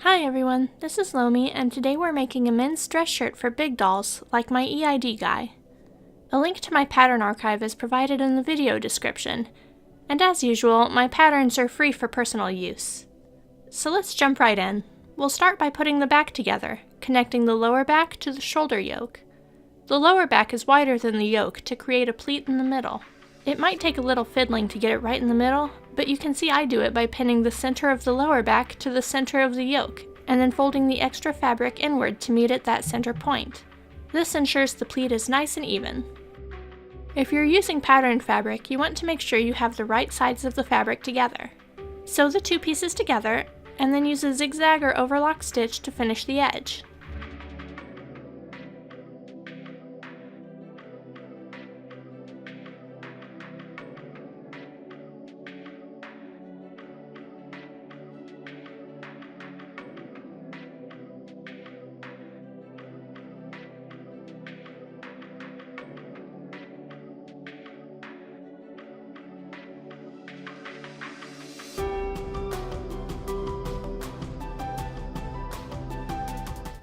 Hi everyone, this is Lomi, and today we're making a men's dress shirt for big dolls, like my EID guy. A link to my pattern archive is provided in the video description, and as usual, my patterns are free for personal use. So let's jump right in. We'll start by putting the back together, connecting the lower back to the shoulder yoke. The lower back is wider than the yoke to create a pleat in the middle. It might take a little fiddling to get it right in the middle, but you can see I do it by pinning the center of the lower back to the center of the yoke, and then folding the extra fabric inward to meet at that center point. This ensures the pleat is nice and even. If you're using patterned fabric, you want to make sure you have the right sides of the fabric together. Sew the two pieces together, and then use a zigzag or overlock stitch to finish the edge.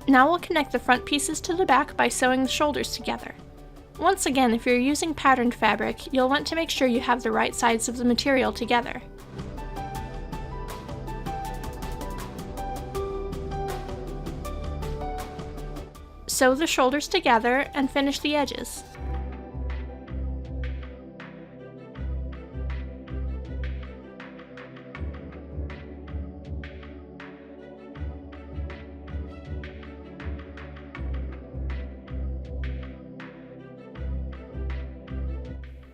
Now we'll connect the front pieces to the back by sewing the shoulders together. Once again, if you're using patterned fabric, you'll want to make sure you have the right sides of the material together. Sew the shoulders together and finish the edges.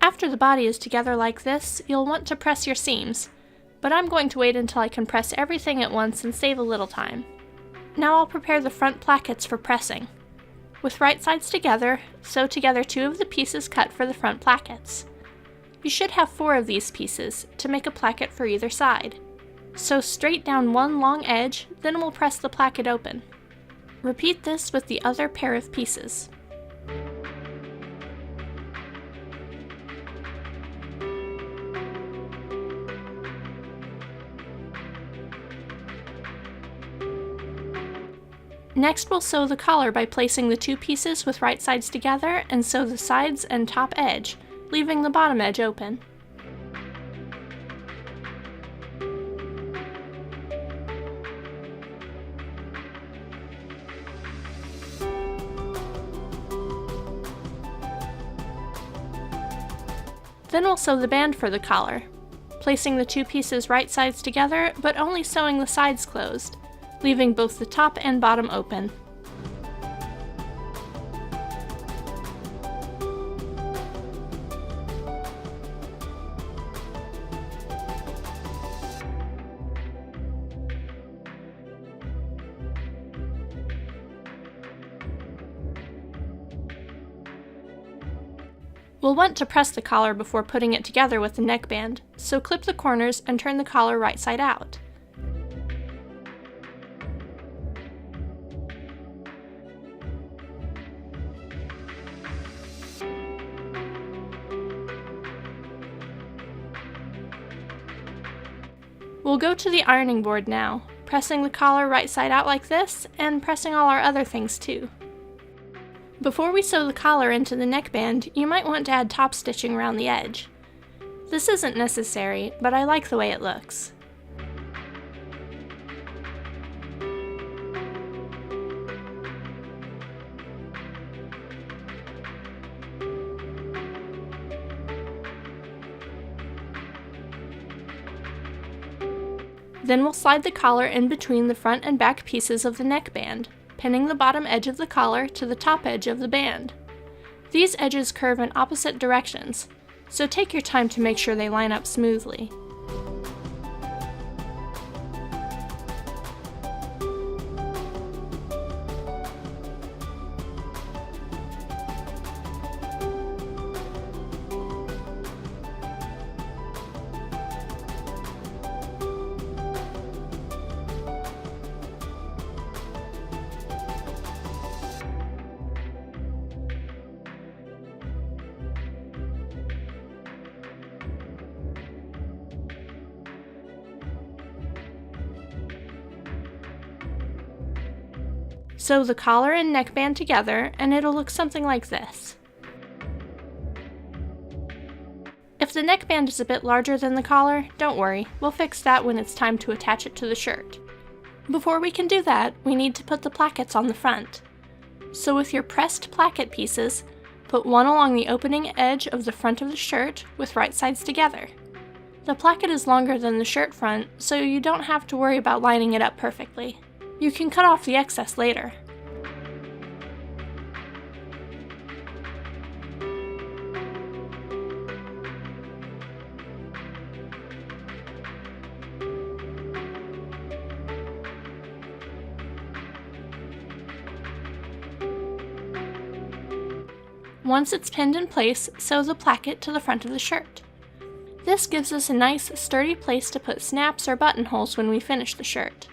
After the body is together like this, you'll want to press your seams, but I'm going to wait until I can press everything at once and save a little time. Now I'll prepare the front plackets for pressing. With right sides together, sew together two of the pieces cut for the front plackets. You should have 4 of these pieces to make a placket for either side. Sew straight down one long edge, then we'll press the placket open. Repeat this with the other pair of pieces. Next, we'll sew the collar by placing the two pieces with right sides together and sew the sides and top edge, leaving the bottom edge open. Then we'll sew the band for the collar, placing the two pieces right sides together, but only sewing the sides closed, leaving both the top and bottom open. We'll want to press the collar before putting it together with the neckband, so clip the corners and turn the collar right side out. We'll go to the ironing board now, pressing the collar right side out like this, and pressing all our other things too. Before we sew the collar into the neckband, you might want to add top stitching around the edge. This isn't necessary, but I like the way it looks. Then we'll slide the collar in between the front and back pieces of the neckband, pinning the bottom edge of the collar to the top edge of the band. These edges curve in opposite directions, so take your time to make sure they line up smoothly. Sew the collar and neckband together and it'll look something like this. If the neckband is a bit larger than the collar, don't worry, we'll fix that when it's time to attach it to the shirt. Before we can do that, we need to put the plackets on the front. So with your pressed placket pieces, put one along the opening edge of the front of the shirt with right sides together. The placket is longer than the shirt front, so you don't have to worry about lining it up perfectly. You can cut off the excess later. Once it's pinned in place, sew the placket to the front of the shirt. This gives us a nice, sturdy place to put snaps or buttonholes when we finish the shirt.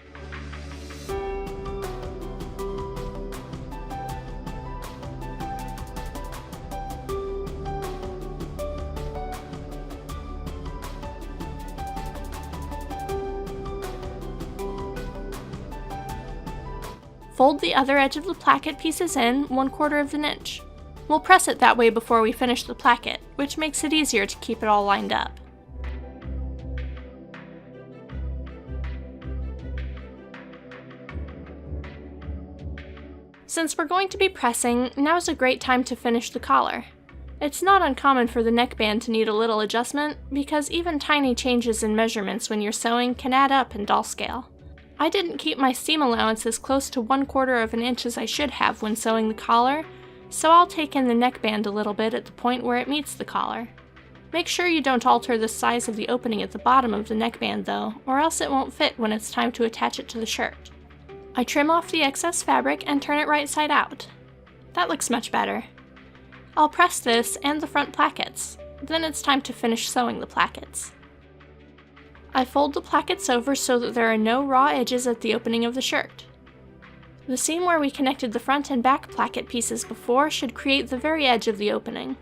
Fold the other edge of the placket pieces in 1/4 of an inch. We'll press it that way before we finish the placket, which makes it easier to keep it all lined up. Since we're going to be pressing, now's a great time to finish the collar. It's not uncommon for the neckband to need a little adjustment, because even tiny changes in measurements when you're sewing can add up in doll scale. I didn't keep my seam allowance as close to 1/4 of an inch as I should have when sewing the collar, so I'll take in the neckband a little bit at the point where it meets the collar. Make sure you don't alter the size of the opening at the bottom of the neckband though, or else it won't fit when it's time to attach it to the shirt. I trim off the excess fabric and turn it right side out. That looks much better. I'll press this and the front plackets, then it's time to finish sewing the plackets. I fold the plackets over so that there are no raw edges at the opening of the shirt. The seam where we connected the front and back placket pieces before should create the very edge of the opening.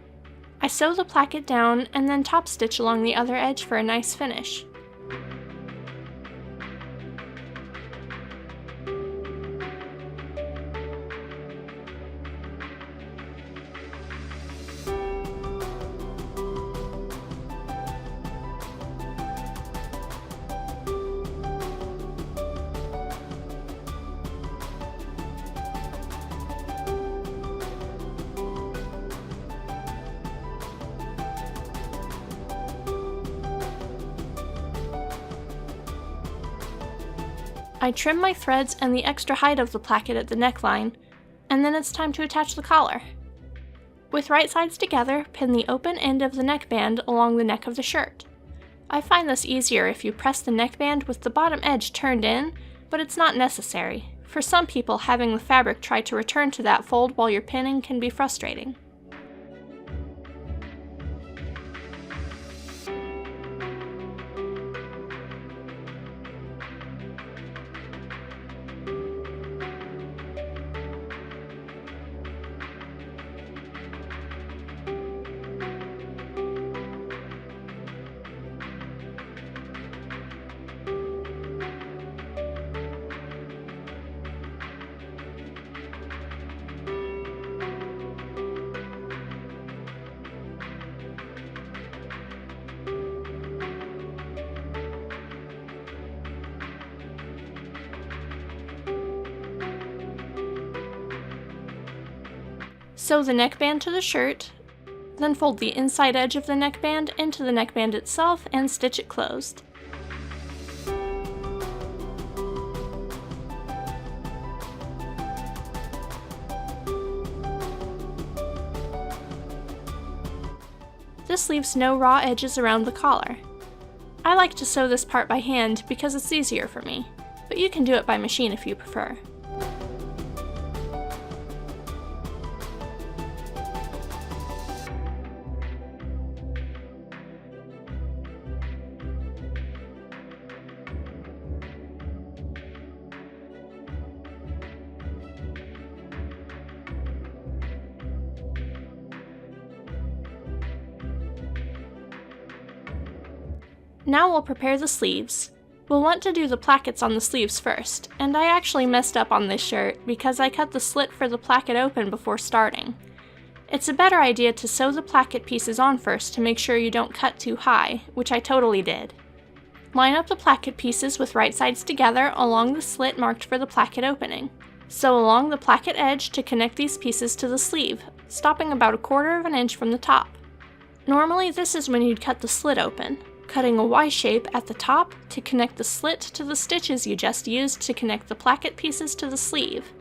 I sew the placket down and then top stitch along the other edge for a nice finish. I trim my threads and the extra height of the placket at the neckline, and then it's time to attach the collar. With right sides together, pin the open end of the neckband along the neck of the shirt. I find this easier if you press the neckband with the bottom edge turned in, but it's not necessary. For some people, having the fabric try to return to that fold while you're pinning can be frustrating. Sew the neckband to the shirt, then fold the inside edge of the neckband into the neckband itself and stitch it closed. This leaves no raw edges around the collar. I like to sew this part by hand because it's easier for me, but you can do it by machine if you prefer. Now we'll prepare the sleeves. We'll want to do the plackets on the sleeves first, and I actually messed up on this shirt because I cut the slit for the placket open before starting. It's a better idea to sew the placket pieces on first to make sure you don't cut too high, which I totally did. Line up the placket pieces with right sides together along the slit marked for the placket opening. Sew along the placket edge to connect these pieces to the sleeve, stopping about 1/4 of an inch from the top. Normally this is when you'd cut the slit open, cutting a Y shape at the top to connect the slit to the stitches you just used to connect the placket pieces to the sleeve.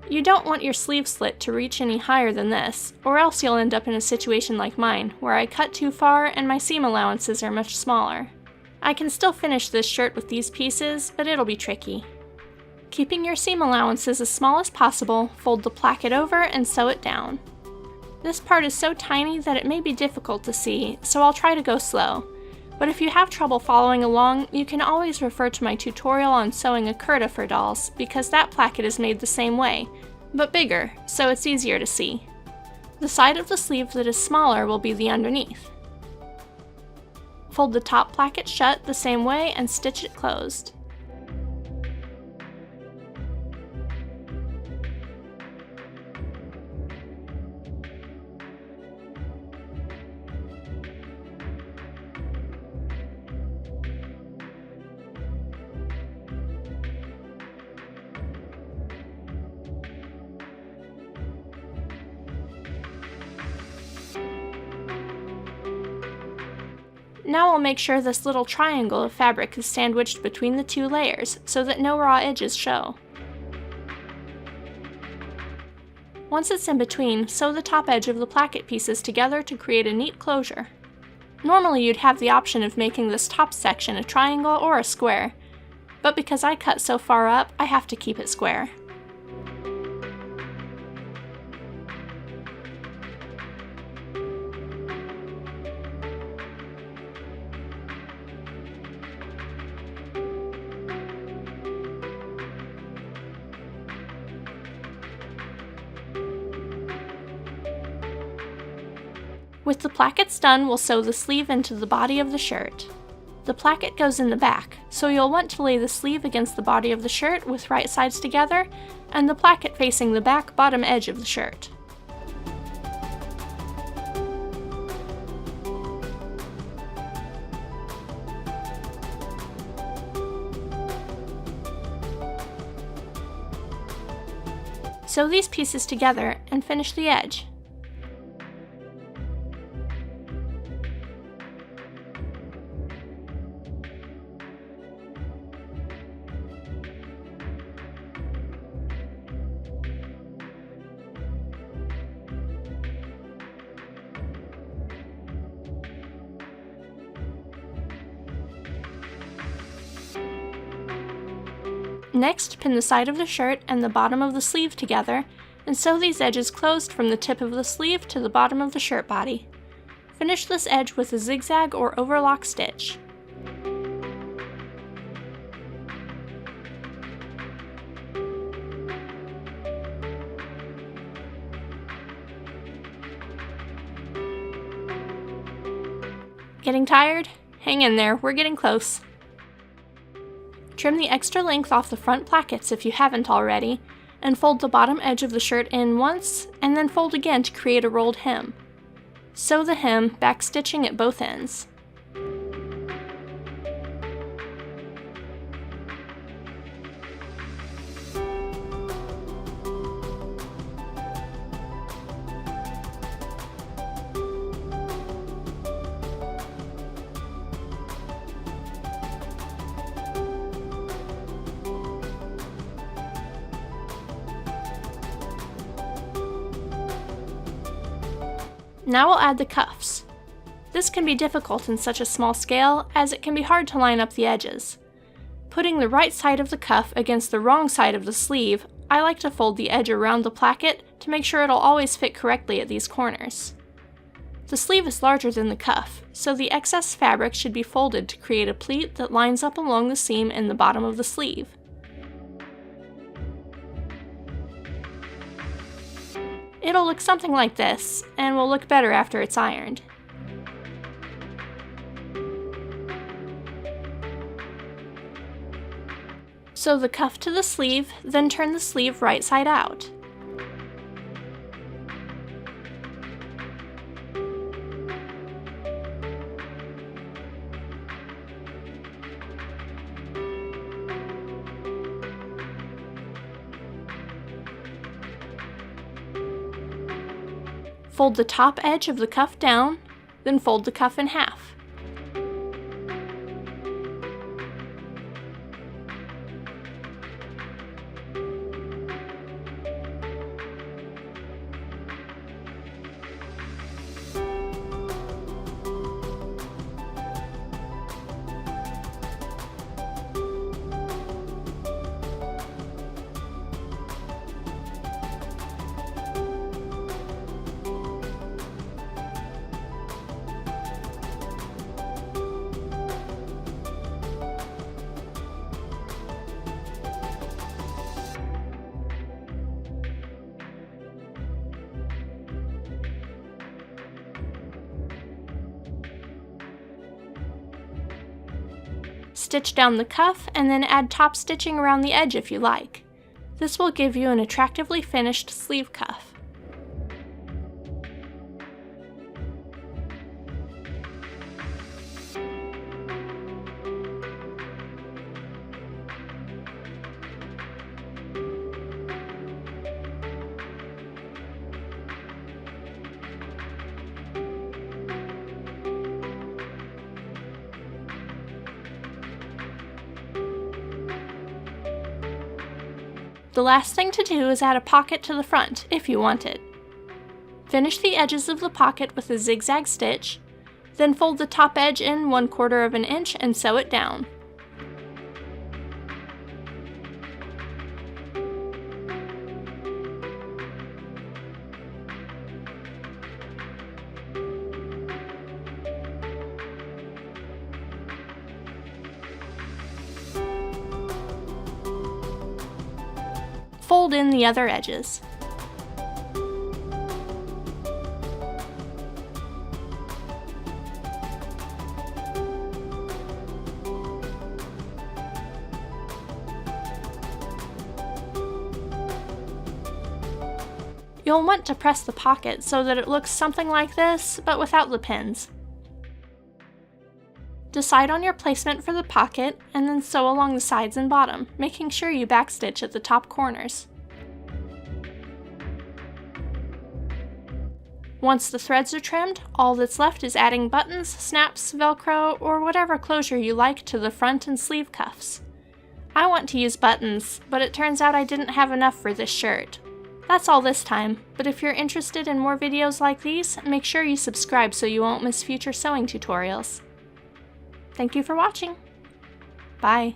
You don't want your sleeve slit to reach any higher than this, or else you'll end up in a situation like mine, where I cut too far and my seam allowances are much smaller. I can still finish this shirt with these pieces, but it'll be tricky. Keeping your seam allowances as small as possible, fold the placket over and sew it down. This part is so tiny that it may be difficult to see, so I'll try to go slow. But if you have trouble following along, you can always refer to my tutorial on sewing a curta for dolls, because that placket is made the same way, but bigger, so it's easier to see. The side of the sleeve that is smaller will be the underneath. Fold the top placket shut the same way and stitch it closed. Now we'll make sure this little triangle of fabric is sandwiched between the two layers so that no raw edges show. Once it's in between, sew the top edge of the placket pieces together to create a neat closure. Normally you'd have the option of making this top section a triangle or a square, but because I cut so far up, I have to keep it square. With the plackets done, we'll sew the sleeve into the body of the shirt. The placket goes in the back, so you'll want to lay the sleeve against the body of the shirt with right sides together, and the placket facing the back bottom edge of the shirt. Sew these pieces together and finish the edge. Next, pin the side of the shirt and the bottom of the sleeve together, and sew these edges closed from the tip of the sleeve to the bottom of the shirt body. Finish this edge with a zigzag or overlock stitch. Getting tired? Hang in there, we're getting close. Trim the extra length off the front plackets if you haven't already, and fold the bottom edge of the shirt in once, and then fold again to create a rolled hem. Sew the hem, backstitching at both ends. Now we'll add the cuffs. This can be difficult in such a small scale, as it can be hard to line up the edges. Putting the right side of the cuff against the wrong side of the sleeve, I like to fold the edge around the placket to make sure it'll always fit correctly at these corners. The sleeve is larger than the cuff, so the excess fabric should be folded to create a pleat that lines up along the seam in the bottom of the sleeve. It'll look something like this, and will look better after it's ironed. Sew the cuff to the sleeve, then turn the sleeve right side out. Fold the top edge of the cuff down, then fold the cuff in half. Stitch down the cuff and then add top stitching around the edge if you like. This will give you an attractively finished sleeve cuff. The last thing to do is add a pocket to the front, if you want it. Finish the edges of the pocket with a zigzag stitch, then fold the top edge in 1/4 of an inch and sew it down. Fold in the other edges. You'll want to press the pocket so that it looks something like this, but without the pins. Decide on your placement for the pocket, and then sew along the sides and bottom, making sure you backstitch at the top corners. Once the threads are trimmed, all that's left is adding buttons, snaps, velcro, or whatever closure you like to the front and sleeve cuffs. I want to use buttons, but it turns out I didn't have enough for this shirt. That's all this time, but if you're interested in more videos like these, make sure you subscribe so you won't miss future sewing tutorials. Thank you for watching. Bye.